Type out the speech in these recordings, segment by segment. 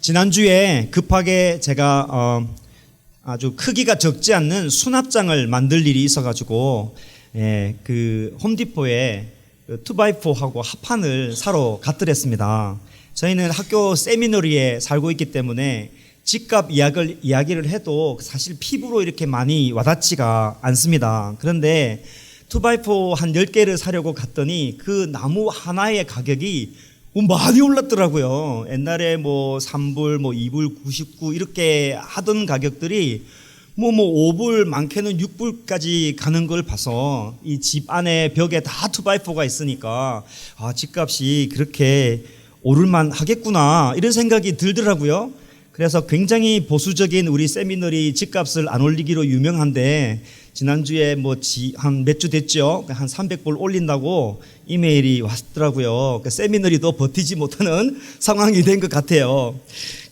지난주에 급하게 제가 아주 크기가 적지 않는 수납장을 만들 일이 있어가지고 그 홈디포에 2x4하고 합판을 사러 갔더랬습니다. 저희는 학교 세미너리에 살고 있기 때문에 집값 이야기를 해도 사실 피부로 이렇게 많이 와닿지가 않습니다. 그런데 2x4 한 10개를 사려고 갔더니 그 나무 하나의 가격이 많이 올랐더라고요. 옛날에 3불, 2불 99 이렇게 하던 가격들이 5불, 많게는 6불까지 가는 걸 봐서 이 집 안에 벽에 다 2x4가 있으니까 집값이 그렇게 오를만 하겠구나 이런 생각이 들더라고요. 그래서 굉장히 보수적인 우리 세미너리 집값을 안 올리기로 유명한데 지난주에 한 몇 주 됐죠. 한 300불 올린다고 이메일이 왔더라고요. 세미너리도 버티지 못하는 상황이 된 것 같아요.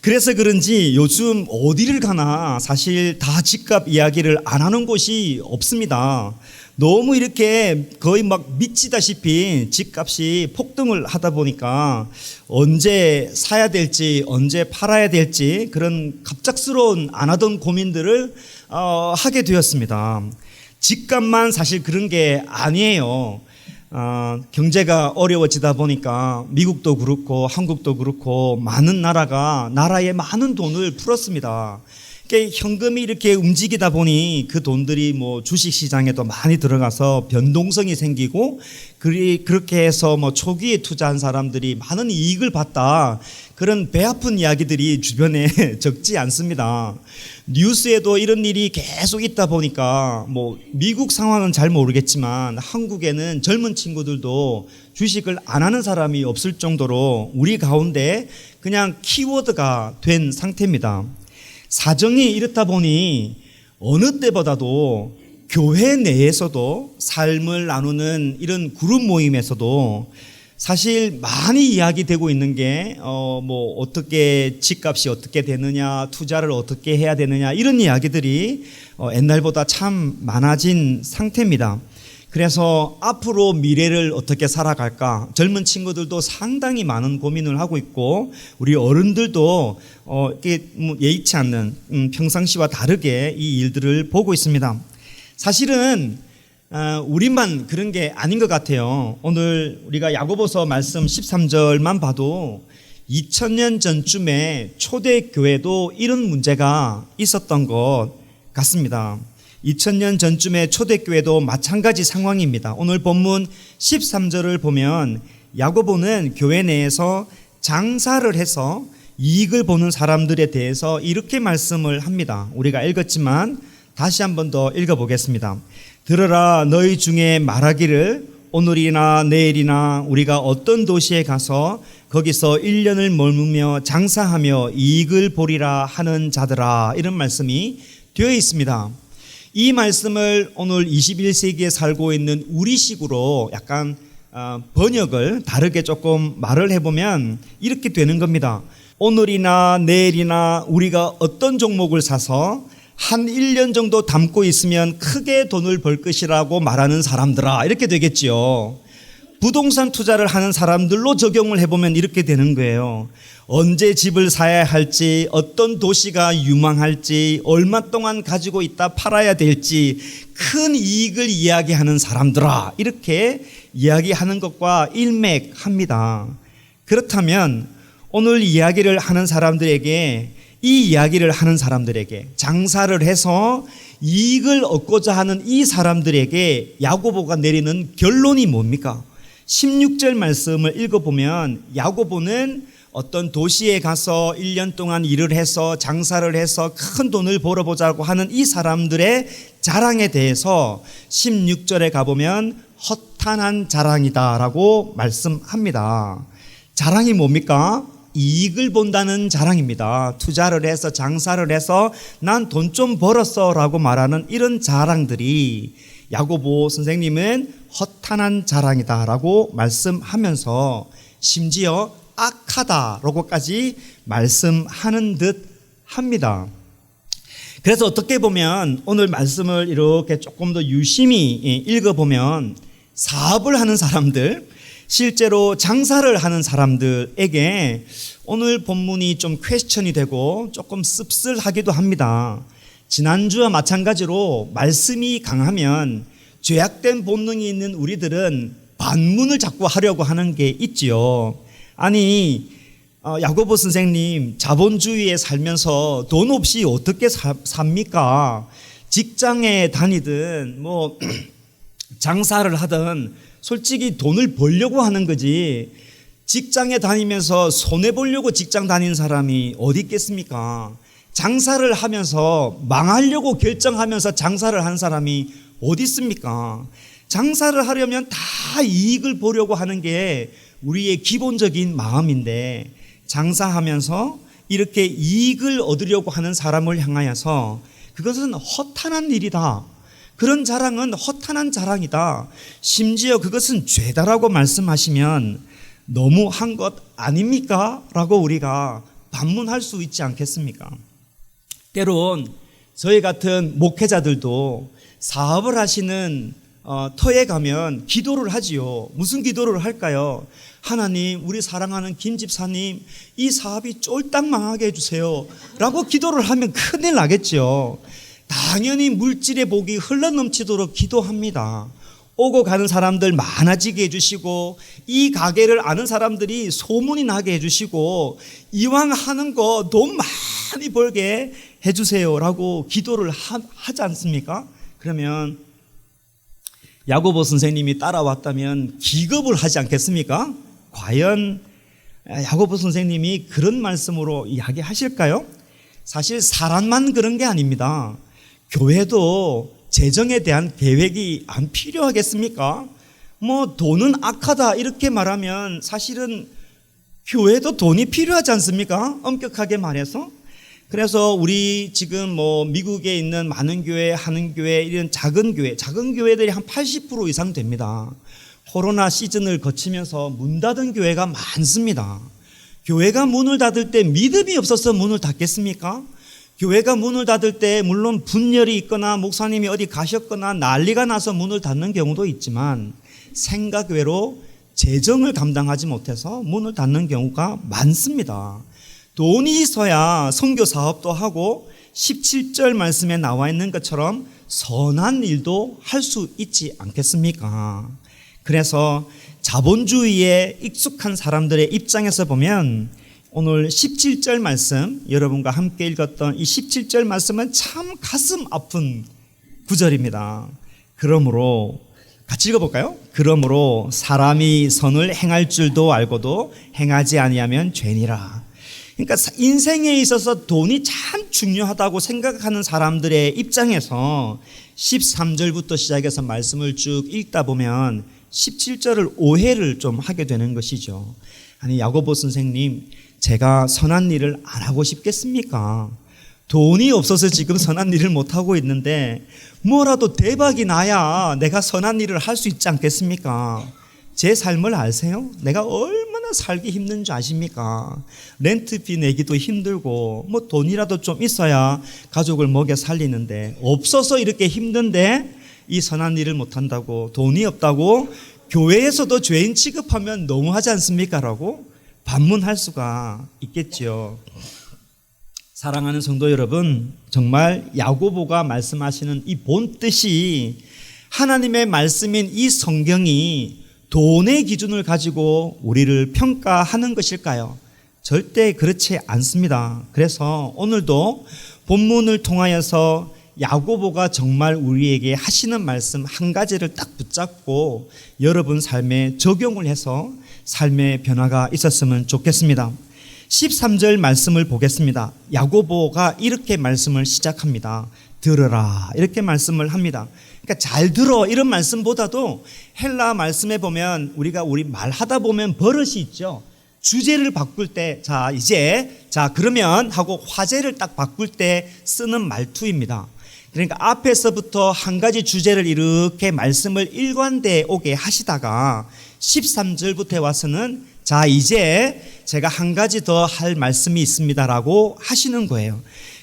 그래서 그런지 요즘 어디를 가나 사실 다 집값 이야기를 안 하는 곳이 없습니다. 너무 이렇게 거의 미치다시피 집값이 폭등을 하다 보니까 언제 사야 될지 언제 팔아야 될지 그런 갑작스러운 안 하던 고민들을 하게 되었습니다. 집값만 사실 그런 게 아니에요. 경제가 어려워지다 보니까 미국도 그렇고 한국도 그렇고 많은 나라에 많은 돈을 풀었습니다. 현금이 이렇게 움직이다 보니 그 돈들이 주식시장에도 많이 들어가서 변동성이 생기고 그렇게 해서 초기에 투자한 사람들이 많은 이익을 봤다. 그런 배 아픈 이야기들이 주변에 적지 않습니다. 뉴스에도 이런 일이 계속 있다 보니까 미국 상황은 잘 모르겠지만 한국에는 젊은 친구들도 주식을 안 하는 사람이 없을 정도로 우리 가운데 그냥 키워드가 된 상태입니다. 사정이 이렇다 보니 어느 때보다도 교회 내에서도 삶을 나누는 이런 그룹 모임에서도 사실 많이 이야기되고 있는 게 어떻게 집값이 어떻게 되느냐, 투자를 어떻게 해야 되느냐 이런 이야기들이 옛날보다 참 많아진 상태입니다. 그래서 앞으로 미래를 어떻게 살아갈까 젊은 친구들도 상당히 많은 고민을 하고 있고 우리 어른들도 예의치 않는 평상시와 다르게 이 일들을 보고 있습니다. 사실은 우리만 그런 게 아닌 것 같아요. 오늘 우리가 야고보서 말씀 13절만 봐도 2000년 전쯤에 초대교회도 이런 문제가 있었던 것 같습니다. 2000년 전쯤에 초대교회도 마찬가지 상황입니다. 오늘 본문 13절을 보면 야고보는 교회 내에서 장사를 해서 이익을 보는 사람들에 대해서 이렇게 말씀을 합니다. 우리가 읽었지만 다시 한 번 더 읽어보겠습니다. 들으라, 너희 중에 말하기를 오늘이나 내일이나 우리가 어떤 도시에 가서 거기서 1년을 머무며 장사하며 이익을 보리라 하는 자들아, 이런 말씀이 되어 있습니다. 이 말씀을 오늘 21세기에 살고 있는 우리식으로 약간 번역을 다르게 조금 말을 해보면 이렇게 되는 겁니다. 오늘이나 내일이나 우리가 어떤 종목을 사서 한 1년 정도 담고 있으면 크게 돈을 벌 것이라고 말하는 사람들아, 이렇게 되겠지요. 부동산 투자를 하는 사람들로 적용을 해보면 이렇게 되는 거예요. 언제 집을 사야 할지, 어떤 도시가 유망할지, 얼마 동안 가지고 있다 팔아야 될지 큰 이익을 이야기하는 사람들아, 이렇게 이야기하는 것과 일맥합니다. 그렇다면 오늘 이야기를 하는 사람들에게, 이 이야기를 하는 사람들에게, 장사를 해서 이익을 얻고자 하는 이 사람들에게 야고보가 내리는 결론이 뭡니까? 16절 말씀을 읽어보면 야고보는 어떤 도시에 가서 1년 동안 일을 해서 장사를 해서 큰 돈을 벌어보자고 하는 이 사람들의 자랑에 대해서 16절에 가보면 허탄한 자랑이다 라고 말씀합니다. 자랑이 뭡니까? 이익을 본다는 자랑입니다. 투자를 해서 장사를 해서 난 돈 좀 벌었어 라고 말하는 이런 자랑들이 야고보 선생님은 허탄한 자랑이다 라고 말씀하면서 심지어 악하다라고까지 말씀하는 듯 합니다. 그래서 어떻게 보면 오늘 말씀을 이렇게 조금 더 유심히 읽어보면 사업을 하는 사람들, 실제로 장사를 하는 사람들에게 오늘 본문이 좀 퀘스천이 되고 조금 씁쓸하기도 합니다. 지난주와 마찬가지로 말씀이 강하면 죄악된 본능이 있는 우리들은 반문을 자꾸 하려고 하는 게 있지요. 아니, 야고보 선생님, 자본주의에 살면서 돈 없이 어떻게 삽니까? 직장에 다니든 뭐 장사를 하든 솔직히 돈을 벌려고 하는 거지, 직장에 다니면서 손해보려고 직장 다니는 사람이 어디 있겠습니까? 장사를 하면서 망하려고 결정하면서 장사를 한 사람이 어디 있습니까? 장사를 하려면 다 이익을 보려고 하는 게 우리의 기본적인 마음인데, 장사하면서 이렇게 이익을 얻으려고 하는 사람을 향하여서 그것은 허탄한 일이다, 그런 자랑은 허탄한 자랑이다, 심지어 그것은 죄다라고 말씀하시면 너무한 것 아닙니까? 라고 우리가 반문할 수 있지 않겠습니까? 때론 저희 같은 목회자들도 사업을 하시는 터에 가면 기도를 하지요. 무슨 기도를 할까요? 하나님, 우리 사랑하는 김 집사님, 이 사업이 쫄딱 망하게 해주세요 라고 기도를 하면 큰일 나겠죠. 당연히 물질의 복이 흘러넘치도록 기도합니다. 오고 가는 사람들 많아지게 해주시고, 이 가게를 아는 사람들이 소문이 나게 해주시고, 이왕 하는 거 돈 많이 벌게 해주세요 라고 기도를 하지 않습니까? 그러면 야고보 선생님이 따라왔다면 기겁을 하지 않겠습니까? 과연 야고보 선생님이 그런 말씀으로 이야기하실까요? 사실 사람만 그런 게 아닙니다. 교회도 재정에 대한 계획이 안 필요하겠습니까? 뭐 돈은 악하다 이렇게 말하면 사실은 교회도 돈이 필요하지 않습니까? 엄격하게 말해서. 그래서 우리 지금 뭐 미국에 있는 많은 교회, 하는 교회, 이런 작은 교회들이 한 80% 이상 됩니다. 코로나 시즌을 거치면서 문 닫은 교회가 많습니다. 교회가 문을 닫을 때 믿음이 없어서 문을 닫겠습니까? 교회가 문을 닫을 때 물론 분열이 있거나 목사님이 어디 가셨거나 난리가 나서 문을 닫는 경우도 있지만, 생각 외로 재정을 감당하지 못해서 문을 닫는 경우가 많습니다. 돈이 있어야 선교 사업도 하고 17절 말씀에 나와 있는 것처럼 선한 일도 할 수 있지 않겠습니까? 그래서 자본주의에 익숙한 사람들의 입장에서 보면 오늘 17절 말씀, 여러분과 함께 읽었던 이 17절 말씀은 참 가슴 아픈 구절입니다. 그러므로 같이 읽어볼까요? 그러므로 사람이 선을 행할 줄도 알고도 행하지 아니하면 죄니라. 그러니까 인생에 있어서 돈이 참 중요하다고 생각하는 사람들의 입장에서 13절부터 시작해서 말씀을 쭉 읽다 보면 17절을 오해를 좀 하게 되는 것이죠. 아니, 야고보 선생님, 제가 선한 일을 안 하고 싶겠습니까? 돈이 없어서 지금 선한 일을 못하고 있는데 뭐라도 대박이 나야 내가 선한 일을 할 수 있지 않겠습니까? 제 삶을 아세요? 내가 얼마나 살기 힘든 줄 아십니까? 렌트비 내기도 힘들고 뭐 돈이라도 좀 있어야 가족을 먹여 살리는데, 없어서 이렇게 힘든데 이 선한 일을 못한다고, 돈이 없다고 교회에서도 죄인 취급하면 너무하지 않습니까? 라고 반문할 수가 있겠죠. 사랑하는 성도 여러분, 정말 야고보가 말씀하시는 이 본뜻이 하나님의 말씀인 이 성경이 돈의 기준을 가지고 우리를 평가하는 것일까요? 절대 그렇지 않습니다. 그래서 오늘도 본문을 통하여서 야고보가 정말 우리에게 하시는 말씀 한 가지를 딱 붙잡고 여러분 삶에 적용을 해서 삶의 변화가 있었으면 좋겠습니다. 13절 말씀을 보겠습니다. 야고보가 이렇게 말씀을 시작합니다. 들으라, 이렇게 말씀을 합니다. 그러니까 잘 들어, 이런 말씀보다도 헬라 말씀에 보면 우리 말하다 보면 버릇이 있죠. 주제를 바꿀 때, 그러면 하고 화제를 딱 바꿀 때 쓰는 말투입니다. 그러니까 앞에서부터 한 가지 주제를 이렇게 말씀을 일관되게 오게 하시다가 13절부터 와서는 이제 제가 한 가지 더 할 말씀이 있습니다라고 하시는 거예요.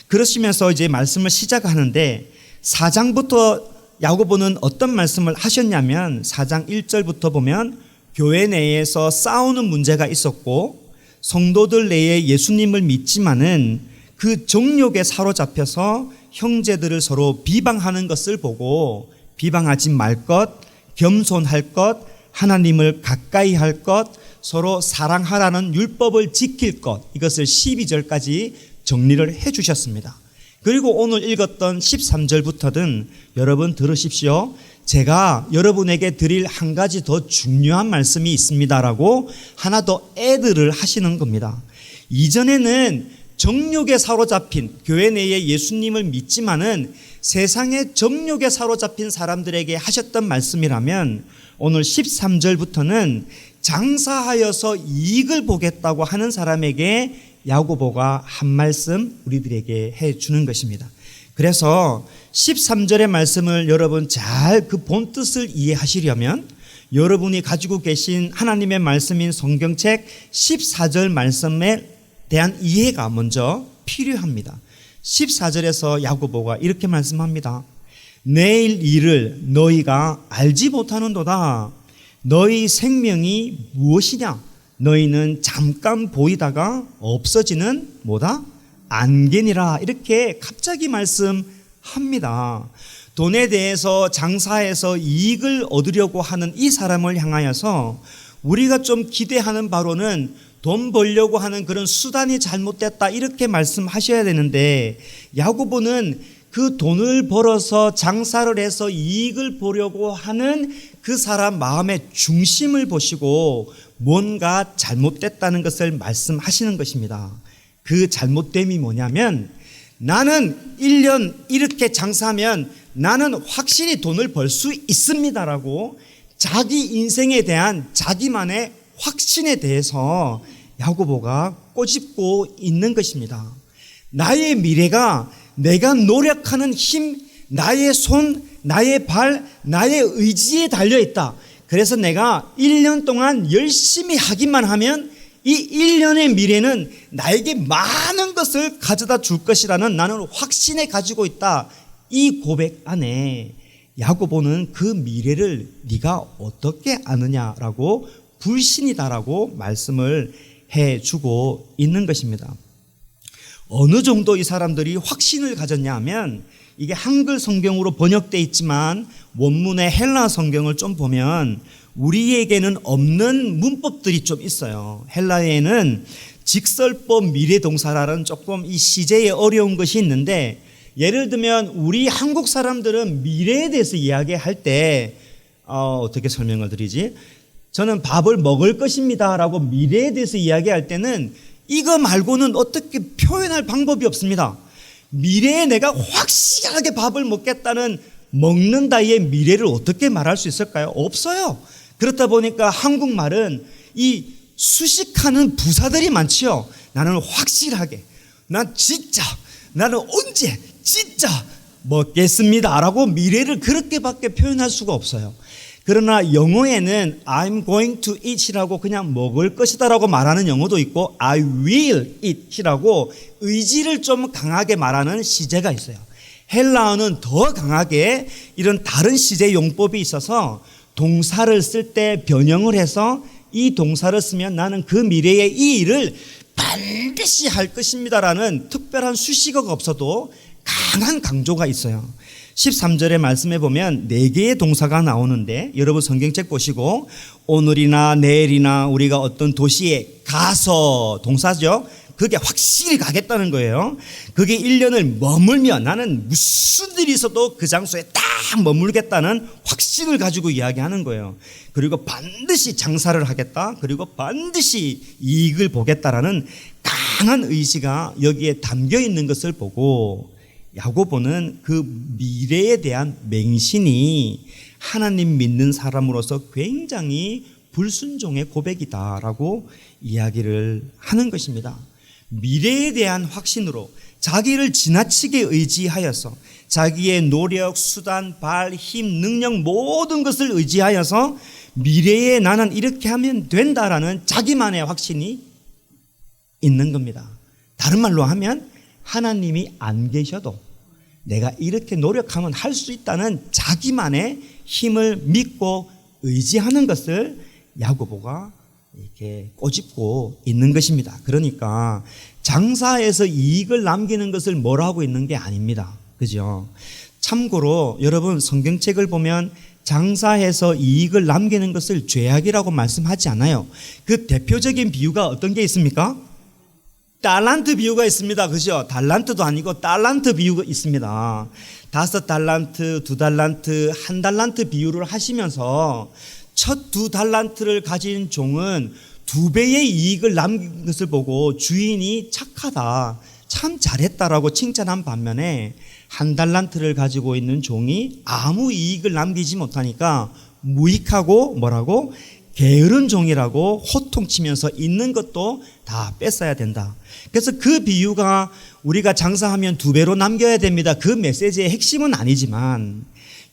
그러시면서 이제 말씀을 시작하는데 4장부터 야고보는 어떤 말씀을 하셨냐면 4장 1절부터 보면 교회 내에서 싸우는 문제가 있었고 성도들 내에 예수님을 믿지만은 그 정욕에 사로잡혀서 형제들을 서로 비방하는 것을 보고 비방하지 말 것, 겸손할 것, 하나님을 가까이 할 것, 서로 사랑하라는 율법을 지킬 것, 이것을 12절까지 정리를 해 주셨습니다. 그리고 오늘 읽었던 13절부터는 여러분 들으십시오. 제가 여러분에게 드릴 한 가지 더 중요한 말씀이 있습니다라고 하나 더 애드를 하시는 겁니다. 이전에는 정욕에 사로잡힌 교회 내에 예수님을 믿지만은 세상의 정욕에 사로잡힌 사람들에게 하셨던 말씀이라면 오늘 13절부터는 장사하여서 이익을 보겠다고 하는 사람에게 야고보가 한 말씀 우리들에게 해 주는 것입니다. 그래서 13절의 말씀을 여러분 잘 그 본뜻을 이해하시려면 여러분이 가지고 계신 하나님의 말씀인 성경책 14절 말씀에 대한 이해가 먼저 필요합니다. 14절에서 야고보가 이렇게 말씀합니다. 내일 일을 너희가 알지 못하는도다. 너희 생명이 무엇이냐? 너희는 잠깐 보이다가 없어지는 뭐다? 안개니라. 이렇게 갑자기 말씀합니다. 돈에 대해서 장사해서 이익을 얻으려고 하는 이 사람을 향하여서 우리가 좀 기대하는 바로는 돈 벌려고 하는 그런 수단이 잘못됐다 이렇게 말씀하셔야 되는데 야고보는 그 돈을 벌어서 장사를 해서 이익을 보려고 하는 그 사람 마음의 중심을 보시고 뭔가 잘못됐다는 것을 말씀하시는 것입니다. 그 잘못됨이 뭐냐면 나는 1년 이렇게 장사하면 나는 확실히 돈을 벌 수 있습니다라고 자기 인생에 대한 자기만의 확신에 대해서 야고보가 꼬집고 있는 것입니다. 나의 미래가 내가 노력하는 힘, 나의 손, 나의 발, 나의 의지에 달려있다. 그래서 내가 1년 동안 열심히 하기만 하면 이 1년의 미래는 나에게 많은 것을 가져다 줄 것이라는 나는 확신에 가지고 있다. 이 고백 안에 야고보는 그 미래를 네가 어떻게 아느냐라고 불신이다라고 말씀을 해주고 있는 것입니다. 어느 정도 이 사람들이 확신을 가졌냐 하면 이게 한글 성경으로 번역되어 있지만 원문의 헬라 성경을 좀 보면 우리에게는 없는 문법들이 좀 있어요. 헬라에는 직설법 미래동사라는 조금 이 시제에 어려운 것이 있는데 예를 들면 우리 한국 사람들은 미래에 대해서 이야기할 때 어떻게 설명을 드리지? 저는 밥을 먹을 것입니다 라고 미래에 대해서 이야기할 때는 이거 말고는 어떻게 표현할 방법이 없습니다. 미래에 내가 확실하게 밥을 먹겠다는 먹는다의 미래를 어떻게 말할 수 있을까요? 없어요. 그렇다 보니까 한국말은 이 수식하는 부사들이 많지요. 나는 확실하게, 난 진짜, 나는 언제, 진짜 먹겠습니다 라고 미래를 그렇게밖에 표현할 수가 없어요. 그러나 영어에는 I'm going to eat이라고 그냥 먹을 것이다 라고 말하는 영어도 있고 I will eat이라고 의지를 좀 강하게 말하는 시제가 있어요. 헬라어는 더 강하게 이런 다른 시제 용법이 있어서 동사를 쓸 때 변형을 해서 이 동사를 쓰면 나는 그 미래의 이 일을 반드시 할 것입니다라는 특별한 수식어가 없어도 강한 강조가 있어요. 13절의 말씀에 보면 4개의 동사가 나오는데 여러분 성경책 보시고 오늘이나 내일이나 우리가 어떤 도시에 가서 동사죠. 그게 확실히 가겠다는 거예요. 그게 1년을 머물며 나는 무슨 일이 있어도 그 장소에 딱 머물겠다는 확신을 가지고 이야기하는 거예요. 그리고 반드시 장사를 하겠다. 그리고 반드시 이익을 보겠다라는 강한 의지가 여기에 담겨 있는 것을 보고 야고보는 그 미래에 대한 맹신이 하나님 믿는 사람으로서 굉장히 불순종의 고백이다라고 이야기를 하는 것입니다. 미래에 대한 확신으로 자기를 지나치게 의지하여서 자기의 노력, 수단, 발, 힘, 능력 모든 것을 의지하여서 미래에 나는 이렇게 하면 된다라는 자기만의 확신이 있는 겁니다. 다른 말로 하면 하나님이 안 계셔도 내가 이렇게 노력하면 할 수 있다는 자기만의 힘을 믿고 의지하는 것을 야고보가 이렇게 꼬집고 있는 것입니다. 그러니까 장사해서 이익을 남기는 것을 뭐라 하고 있는 게 아닙니다. 그죠? 참고로 여러분 성경책을 보면 장사해서 이익을 남기는 것을 죄악이라고 말씀하지 않아요. 그 대표적인 비유가 어떤 게 있습니까? 달란트 비유가 있습니다. 그죠? 달란트도 아니고 달란트 비유가 있습니다. 5달란트, 2달란트, 1달란트 비유를 하시면서 첫 2달란트를 가진 종은 2배의 이익을 남긴 것을 보고 주인이 착하다, 참 잘했다라고 칭찬한 반면에 1달란트를 가지고 있는 종이 아무 이익을 남기지 못하니까 무익하고 뭐라고? 게으른 종이라고 호통치면서 있는 것도 다 뺏어야 된다. 그래서 그 비유가 우리가 장사하면 2배로 남겨야 됩니다. 그 메시지의 핵심은 아니지만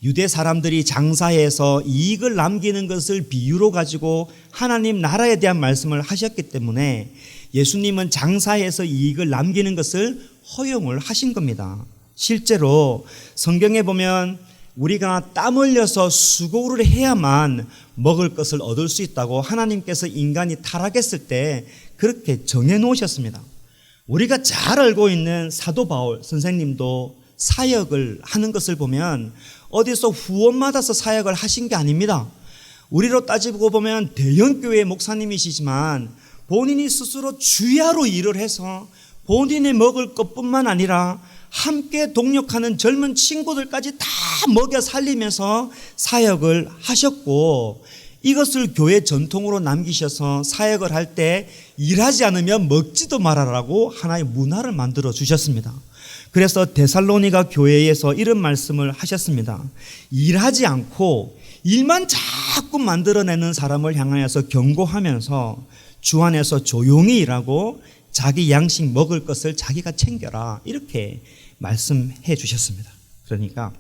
유대 사람들이 장사해서 이익을 남기는 것을 비유로 가지고 하나님 나라에 대한 말씀을 하셨기 때문에 예수님은 장사해서 이익을 남기는 것을 허용을 하신 겁니다. 실제로 성경에 보면 우리가 땀 흘려서 수고를 해야만 먹을 것을 얻을 수 있다고 하나님께서 인간이 타락했을 때 그렇게 정해 놓으셨습니다. 우리가 잘 알고 있는 사도 바울 선생님도 사역을 하는 것을 보면 어디서 후원 받아서 사역을 하신 게 아닙니다. 우리로 따지고 보면 대형교회 목사님이시지만 본인이 스스로 주야로 일을 해서 본인이 먹을 것뿐만 아니라 함께 동역하는 젊은 친구들까지 다 먹여 살리면서 사역을 하셨고, 이것을 교회 전통으로 남기셔서 사역을 할 때 일하지 않으면 먹지도 말아라고 하나의 문화를 만들어 주셨습니다. 그래서 데살로니가 교회에서 이런 말씀을 하셨습니다. 일하지 않고 일만 자꾸 만들어내는 사람을 향하여서 경고하면서 주 안에서 조용히 일하고 자기 양식 먹을 것을 자기가 챙겨라, 이렇게 말씀해 주셨습니다. 그러니까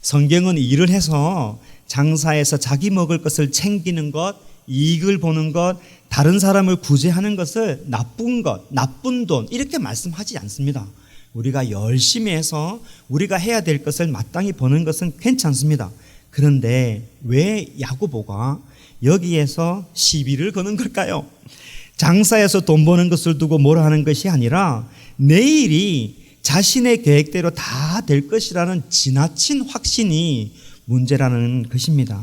성경은 일을 해서 장사해서 자기 먹을 것을 챙기는 것, 이익을 보는 것, 다른 사람을 구제하는 것을 나쁜 것, 나쁜 돈, 이렇게 말씀하지 않습니다. 우리가 열심히 해서 우리가 해야 될 것을 마땅히 버는 것은 괜찮습니다. 그런데 왜 야고보가 여기에서 시비를 거는 걸까요? 장사해서 돈 버는 것을 두고 뭐라 하는 것이 아니라 내일이 자신의 계획대로 다 될 것이라는 지나친 확신이 문제라는 것입니다.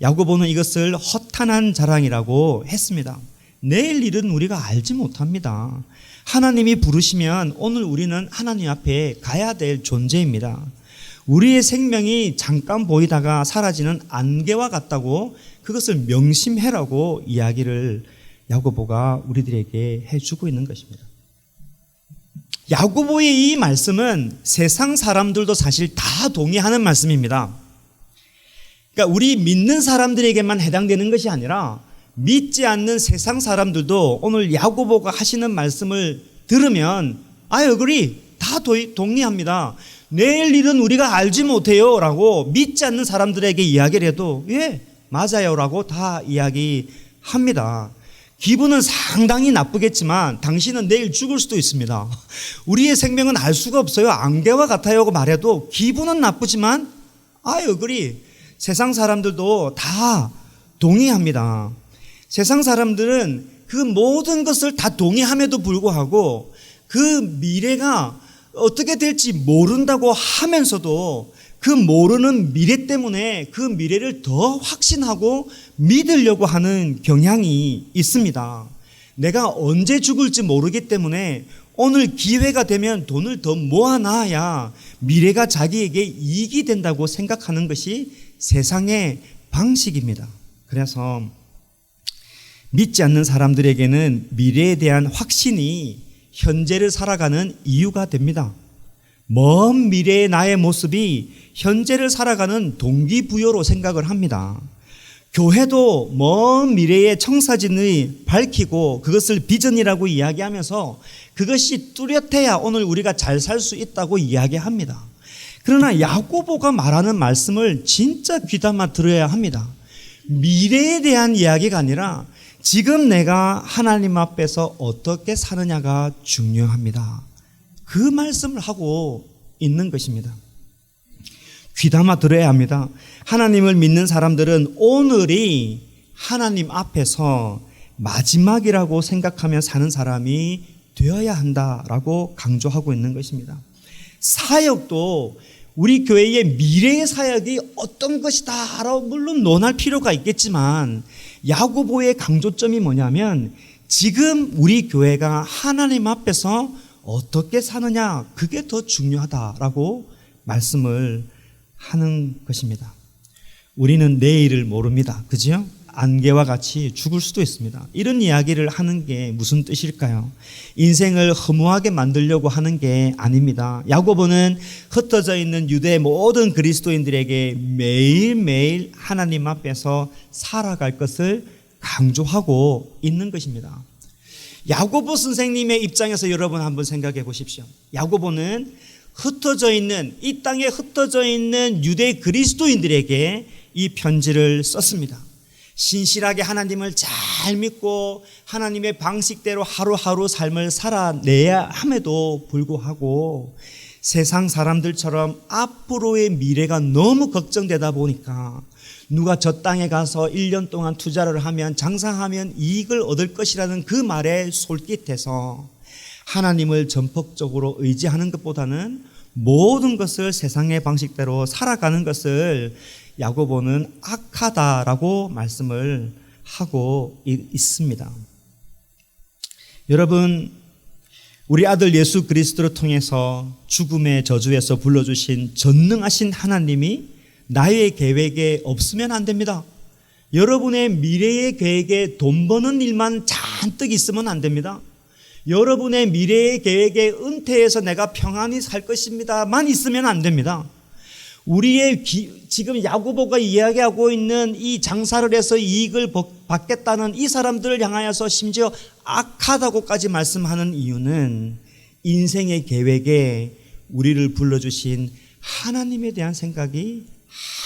야고보는 이것을 허탄한 자랑이라고 했습니다. 내일 일은 우리가 알지 못합니다. 하나님이 부르시면 오늘 우리는 하나님 앞에 가야 될 존재입니다. 우리의 생명이 잠깐 보이다가 사라지는 안개와 같다고 그것을 명심해라고 이야기를 야고보가 우리들에게 해주고 있는 것입니다. 야고보의 이 말씀은 세상 사람들도 사실 다 동의하는 말씀입니다. 그러니까 우리 믿는 사람들에게만 해당되는 것이 아니라 믿지 않는 세상 사람들도 오늘 야고보가 하시는 말씀을 들으면 I agree, 다 동의합니다. 내일 일은 우리가 알지 못해요 라고 믿지 않는 사람들에게 이야기를 해도 예, 맞아요 라고 다 이야기합니다. 기분은 상당히 나쁘겠지만 당신은 내일 죽을 수도 있습니다. 우리의 생명은 알 수가 없어요. 안개와 같아요 말해도 기분은 나쁘지만 I agree. 세상 사람들도 다 동의합니다. 세상 사람들은 그 모든 것을 다 동의함에도 불구하고 그 미래가 어떻게 될지 모른다고 하면서도 그 모르는 미래 때문에 그 미래를 더 확신하고 믿으려고 하는 경향이 있습니다. 내가 언제 죽을지 모르기 때문에 오늘 기회가 되면 돈을 더 모아놔야 미래가 자기에게 이익이 된다고 생각하는 것이 세상의 방식입니다. 그래서 믿지 않는 사람들에게는 미래에 대한 확신이 현재를 살아가는 이유가 됩니다. 먼 미래의 나의 모습이 현재를 살아가는 동기부여로 생각을 합니다. 교회도 먼 미래의 청사진을 밝히고 그것을 비전이라고 이야기하면서 그것이 뚜렷해야 오늘 우리가 잘 살 수 있다고 이야기합니다. 그러나 야고보가 말하는 말씀을 진짜 귀담아 들어야 합니다. 미래에 대한 이야기가 아니라 지금 내가 하나님 앞에서 어떻게 사느냐가 중요합니다. 그 말씀을 하고 있는 것입니다. 귀담아 들어야 합니다. 하나님을 믿는 사람들은 오늘이 하나님 앞에서 마지막이라고 생각하며 사는 사람이 되어야 한다라고 강조하고 있는 것입니다. 사역도 우리 교회의 미래의 사역이 어떤 것이다라고 물론 논할 필요가 있겠지만 야고보의 강조점이 뭐냐면 지금 우리 교회가 하나님 앞에서 어떻게 사느냐 그게 더 중요하다라고 말씀을 하는 것입니다. 우리는 내일을 모릅니다. 그죠? 안개와 같이 죽을 수도 있습니다. 이런 이야기를 하는 게 무슨 뜻일까요? 인생을 허무하게 만들려고 하는 게 아닙니다. 야고보는 흩어져 있는 유대 모든 그리스도인들에게 매일매일 하나님 앞에서 살아갈 것을 강조하고 있는 것입니다. 야고보 선생님의 입장에서 여러분 한번 생각해 보십시오. 야고보는 흩어져 있는 이 땅에 흩어져 있는 유대 그리스도인들에게 이 편지를 썼습니다. 신실하게 하나님을 잘 믿고 하나님의 방식대로 하루하루 삶을 살아내야 함에도 불구하고 세상 사람들처럼 앞으로의 미래가 너무 걱정되다 보니까 누가 저 땅에 가서 1년 동안 투자를 하면 장사하면 이익을 얻을 것이라는 그 말에 솔깃해서 하나님을 전폭적으로 의지하는 것보다는 모든 것을 세상의 방식대로 살아가는 것을 야고보는 악하다라고 말씀을 하고 있습니다. 여러분, 우리 아들 예수 그리스도를 통해서 죽음의 저주에서 불러주신 전능하신 하나님이 나의 계획에 없으면 안 됩니다. 여러분의 미래의 계획에 돈 버는 일만 잔뜩 있으면 안 됩니다. 여러분의 미래의 계획에 은퇴해서 내가 평안히 살 것입니다만 있으면 안 됩니다. 우리의 지금 야고보가 이야기하고 있는 이 장사를 해서 이익을 받겠다는 이 사람들을 향하여서 심지어 악하다고까지 말씀하는 이유는 인생의 계획에 우리를 불러주신 하나님에 대한 생각이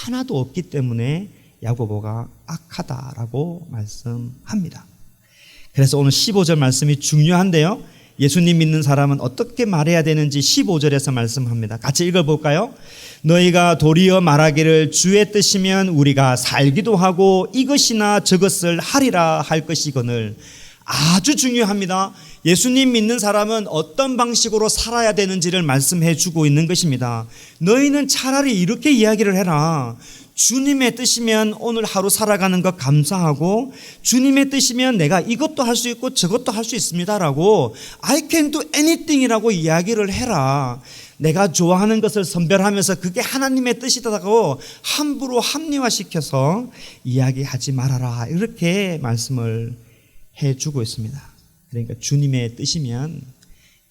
하나도 없기 때문에 야고보가 악하다라고 말씀합니다. 그래서 오늘 15절 말씀이 중요한데요. 예수님 믿는 사람은 어떻게 말해야 되는지 15절에서 말씀합니다. 같이 읽어볼까요? 너희가 도리어 말하기를 주의 뜻이면 우리가 살기도 하고 이것이나 저것을 하리라 할 것이거늘. 아주 중요합니다. 예수님 믿는 사람은 어떤 방식으로 살아야 되는지를 말씀해 주고 있는 것입니다. 너희는 차라리 이렇게 이야기를 해라. 주님의 뜻이면 오늘 하루 살아가는 것 감사하고 주님의 뜻이면 내가 이것도 할 수 있고 저것도 할 수 있습니다라고 I can do anything이라고 이야기를 해라. 내가 좋아하는 것을 선별하면서 그게 하나님의 뜻이다고 함부로 합리화시켜서 이야기하지 말아라. 이렇게 말씀을 해주고 있습니다. 그러니까 주님의 뜻이면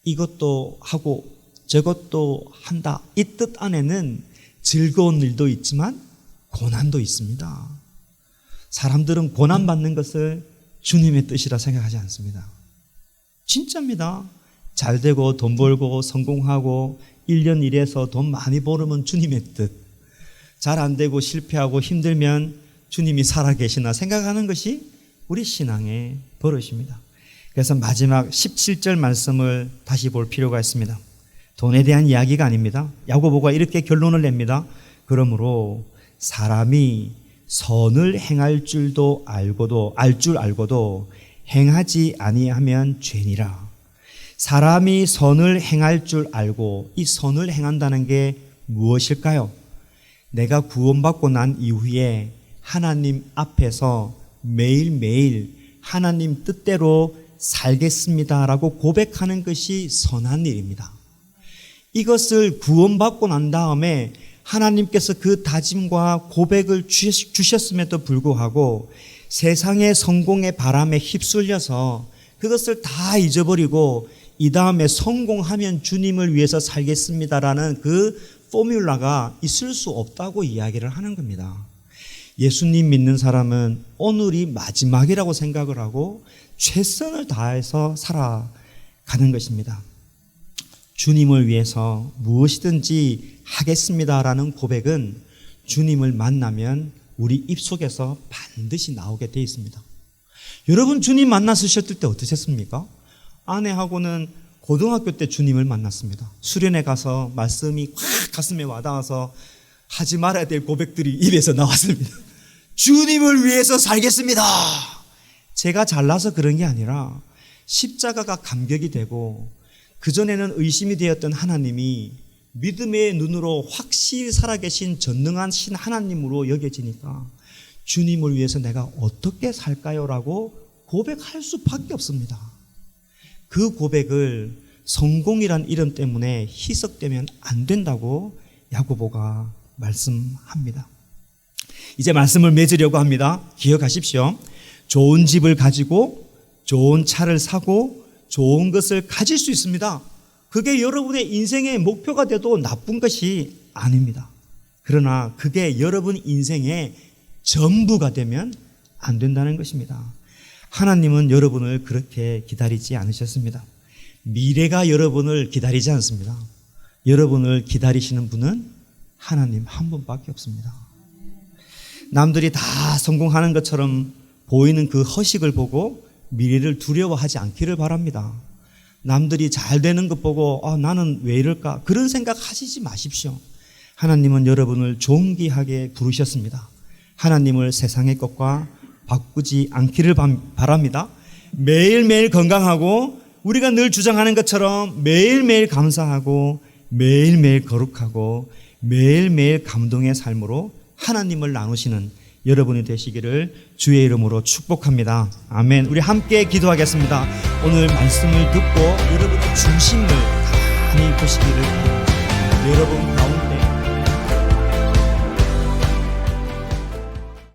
이것도 하고 저것도 한다. 이 뜻 안에는 즐거운 일도 있지만 고난도 있습니다. 사람들은 고난받는 것을 주님의 뜻이라 생각하지 않습니다. 진짜입니다. 잘 되고 돈 벌고 성공하고 1년 일해서 돈 많이 벌으면 주님의 뜻, 잘 안 되고 실패하고 힘들면 주님이 살아계시나 생각하는 것이 우리 신앙의 버릇입니다. 그래서 마지막 17절 말씀을 다시 볼 필요가 있습니다. 돈에 대한 이야기가 아닙니다. 야고보가 이렇게 결론을 냅니다. 그러므로 사람이 선을 행할 줄도 알 줄 알고도 행하지 아니하면 죄니라. 사람이 선을 행할 줄 알고 이 선을 행한다는 게 무엇일까요? 내가 구원받고 난 이후에 하나님 앞에서 매일매일 하나님 뜻대로 살겠습니다라고 고백하는 것이 선한 일입니다. 이것을 구원받고 난 다음에 하나님께서 그 다짐과 고백을 주셨음에도 불구하고 세상의 성공의 바람에 휩쓸려서 그것을 다 잊어버리고 이 다음에 성공하면 주님을 위해서 살겠습니다라는 그 포뮬라가 있을 수 없다고 이야기를 하는 겁니다. 예수님 믿는 사람은 오늘이 마지막이라고 생각을 하고 최선을 다해서 살아가는 것입니다. 주님을 위해서 무엇이든지 하겠습니다라는 고백은 주님을 만나면 우리 입속에서 반드시 나오게 되어 있습니다. 여러분 주님 만나셨을 때 어떠셨습니까? 아내하고는 고등학교 때 주님을 만났습니다. 수련회 가서 말씀이 확 가슴에 와닿아서 하지 말아야 될 고백들이 입에서 나왔습니다. 주님을 위해서 살겠습니다. 제가 잘나서 그런 게 아니라 십자가가 감격이 되고 그전에는 의심이 되었던 하나님이 믿음의 눈으로 확실히 살아계신 전능한 신 하나님으로 여겨지니까 주님을 위해서 내가 어떻게 살까요? 라고 고백할 수밖에 없습니다. 그 고백을 성공이란 이름 때문에 희석되면 안 된다고 야고보가 말씀합니다. 이제 말씀을 맺으려고 합니다. 기억하십시오. 좋은 집을 가지고 좋은 차를 사고 좋은 것을 가질 수 있습니다. 그게 여러분의 인생의 목표가 돼도 나쁜 것이 아닙니다. 그러나 그게 여러분 인생의 전부가 되면 안 된다는 것입니다. 하나님은 여러분을 그렇게 기다리지 않으셨습니다. 미래가 여러분을 기다리지 않습니다. 여러분을 기다리시는 분은 하나님 한 분밖에 없습니다. 남들이 다 성공하는 것처럼 보이는 그 허식을 보고 미래를 두려워하지 않기를 바랍니다. 남들이 잘 되는 것 보고 나는 왜 이럴까? 그런 생각 하시지 마십시오. 하나님은 여러분을 존귀하게 부르셨습니다. 하나님을 세상의 것과 바꾸지 않기를 바랍니다. 매일매일 건강하고 우리가 늘 주장하는 것처럼 매일매일 감사하고 매일매일 거룩하고 매일매일 감동의 삶으로 하나님을 나누시는 여러분이 되시기를 주의 이름으로 축복합니다. 아멘. 우리 함께 기도하겠습니다. 오늘 말씀을 듣고 여러분의 중심을 가만히 보시기를 바랍니다. 여러분 가운데